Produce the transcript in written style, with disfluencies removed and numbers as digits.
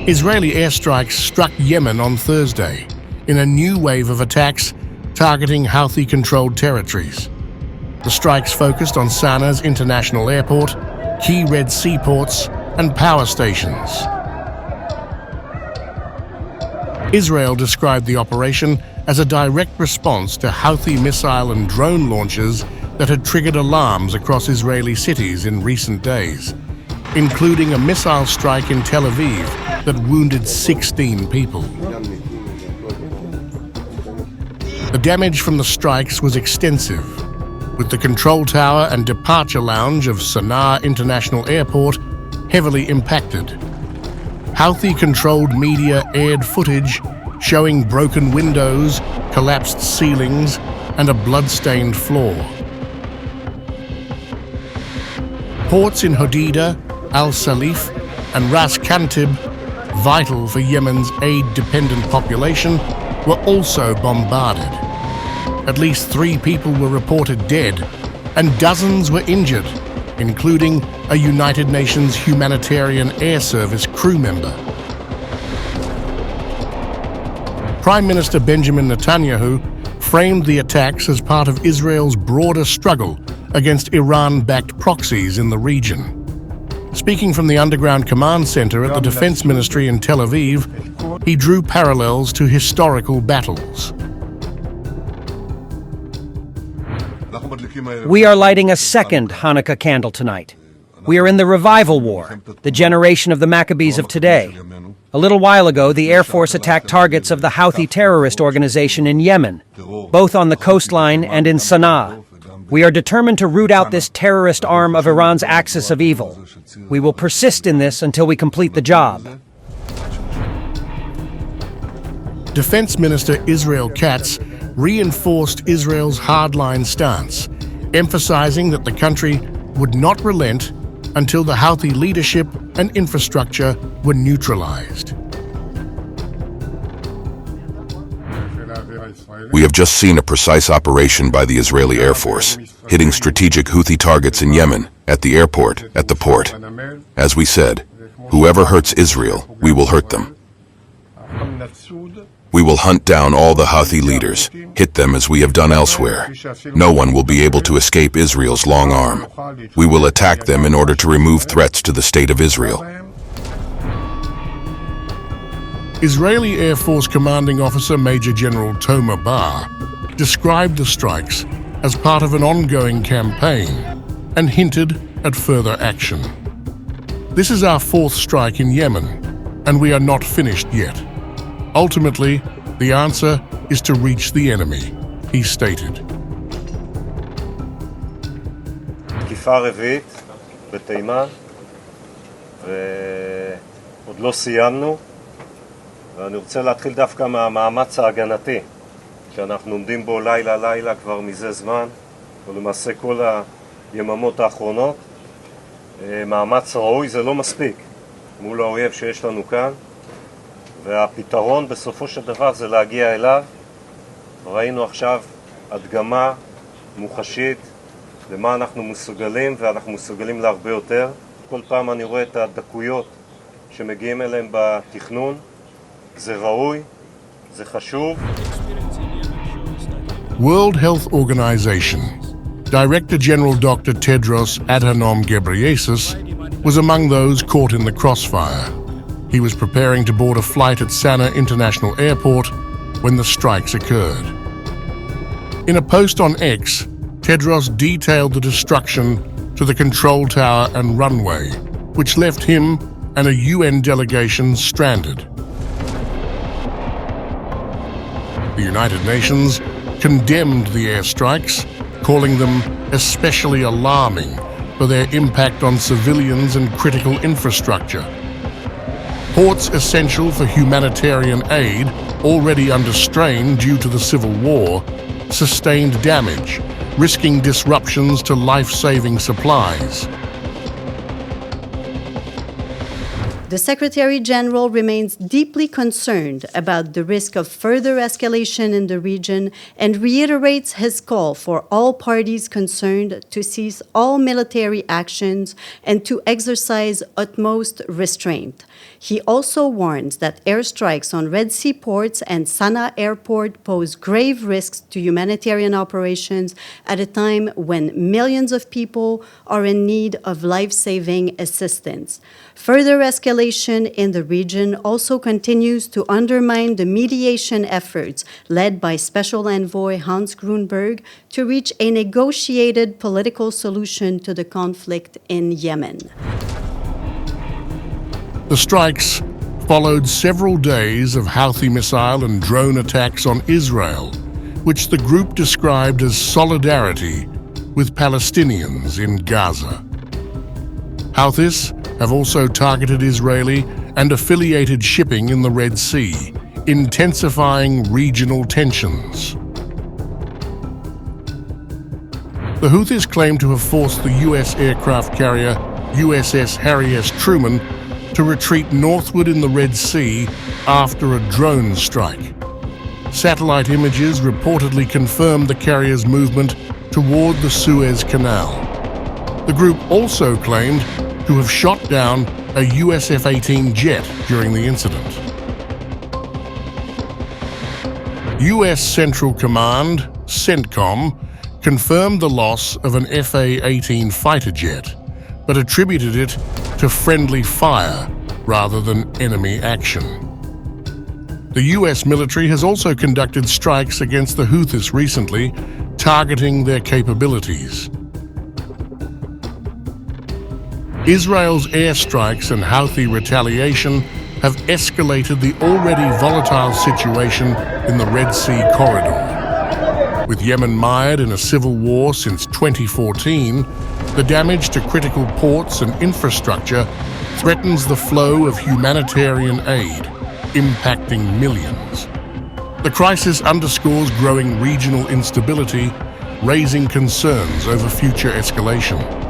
Israeli airstrikes struck Yemen on Thursday in a new wave of attacks targeting Houthi-controlled territories. The strikes focused on Sanaa's international airport, key Red Sea ports, and power stations. Israel described the operation as a direct response to Houthi missile and drone launches that had triggered alarms across Israeli cities in recent days, including a missile strike in Tel Aviv that wounded 16 people. The damage from the strikes was extensive, with the control tower and departure lounge of Sanaa International Airport heavily impacted. Houthi-controlled media aired footage showing broken windows, collapsed ceilings, and a blood-stained floor. Ports in Hodeidah, Al Salif, and Ras Kantib, vital for Yemen's aid-dependent population, were also bombarded. At least 3 people were reported dead, and dozens were injured, including a United Nations humanitarian air service crew member. Prime Minister Benjamin Netanyahu framed the attacks as part of Israel's broader struggle against Iran-backed proxies in the region. Speaking from the underground command center at the Defense Ministry in Tel Aviv, he drew parallels to historical battles. We are lighting a second Hanukkah candle tonight. We are in the revival war, the generation of the Maccabees of today. A little while ago, the Air Force attacked targets of the Houthi terrorist organization in Yemen, both on the coastline and in Sanaa. We are determined to root out this terrorist arm of Iran's axis of evil. We will persist in this until we complete the job. Defense Minister Israel Katz reinforced Israel's hardline stance, emphasizing that the country would not relent until the Houthi leadership and infrastructure were neutralized. We have just seen a precise operation by the Israeli Air Force, hitting strategic Houthi targets in Yemen, at the airport, at the port. As we said, whoever hurts Israel, we will hurt them. We will hunt down all the Houthi leaders, hit them as we have done elsewhere. No one will be able to escape Israel's long arm. We will attack them in order to remove threats to the state of Israel. Israeli Air Force Commanding Officer Major General Tomer Bar described the strikes as part of an ongoing campaign and hinted at further action. This is our 4th strike in Yemen, and we are not finished yet. Ultimately, the answer is to reach the enemy, he stated. תקיפה רביעית בתימן, ועוד לא סיימנו, ואני רוצה להתחיל דווקא מהמאמץ ההגנתי, שאנחנו עומדים בו לילה כבר מזה זמן, ולמעשה כל היממות האחרונות. מאמץ ראוי זה לא מספיק מול האויב שיש לנו כאן, והפתרון בסופו של דבר זה להגיע אליו. ראינו עכשיו הדגמה מוחשית למה אנחנו מסוגלים, ואנחנו מסוגלים להרבה יותר. כל פעם אני רואה את הדקויות שמגיעים אליהם בתכנון. זה ראוי, זה חשוב. World Health Organization Director General Dr. Tedros Adhanom Ghebreyesus was among those caught in the crossfire. He was preparing to board a flight at Sanaa International Airport when the strikes occurred. In a post on X, Tedros detailed the destruction to the control tower and runway, which left him and a UN delegation stranded. The United Nations condemned the airstrikes, calling them especially alarming for their impact on civilians and critical infrastructure. Ports essential for humanitarian aid, already under strain due to the civil war, sustained damage, risking disruptions to life-saving supplies. The Secretary General remains deeply concerned about the risk of further escalation in the region and reiterates his call for all parties concerned to cease all military actions and to exercise utmost restraint. He also warns that airstrikes on Red Sea ports and Sanaa Airport pose grave risks to humanitarian operations at a time when millions of people are in need of life-saving assistance. Further escalation in the region also continues to undermine the mediation efforts led by Special Envoy Hans Grunberg to reach a negotiated political solution to the conflict in Yemen. The strikes followed several days of Houthi missile and drone attacks on Israel, which the group described as solidarity with Palestinians in Gaza. Houthis have also targeted Israeli and affiliated shipping in the Red Sea, intensifying regional tensions. The Houthis claim to have forced the U.S. aircraft carrier USS Harry S. Truman to retreat northward in the Red Sea after a drone strike. Satellite images reportedly confirmed the carrier's movement toward the Suez Canal. The group also claimed to have shot down a US F-18 jet during the incident. US Central Command, CENTCOM, confirmed the loss of an FA-18 fighter jet, but attributed it to friendly fire rather than enemy action. The US military has also conducted strikes against the Houthis recently, targeting their capabilities. Israel's airstrikes and Houthi retaliation have escalated the already volatile situation in the Red Sea corridor. With Yemen mired in a civil war since 2014, the damage to critical ports and infrastructure threatens the flow of humanitarian aid, impacting millions. The crisis underscores growing regional instability, raising concerns over future escalation.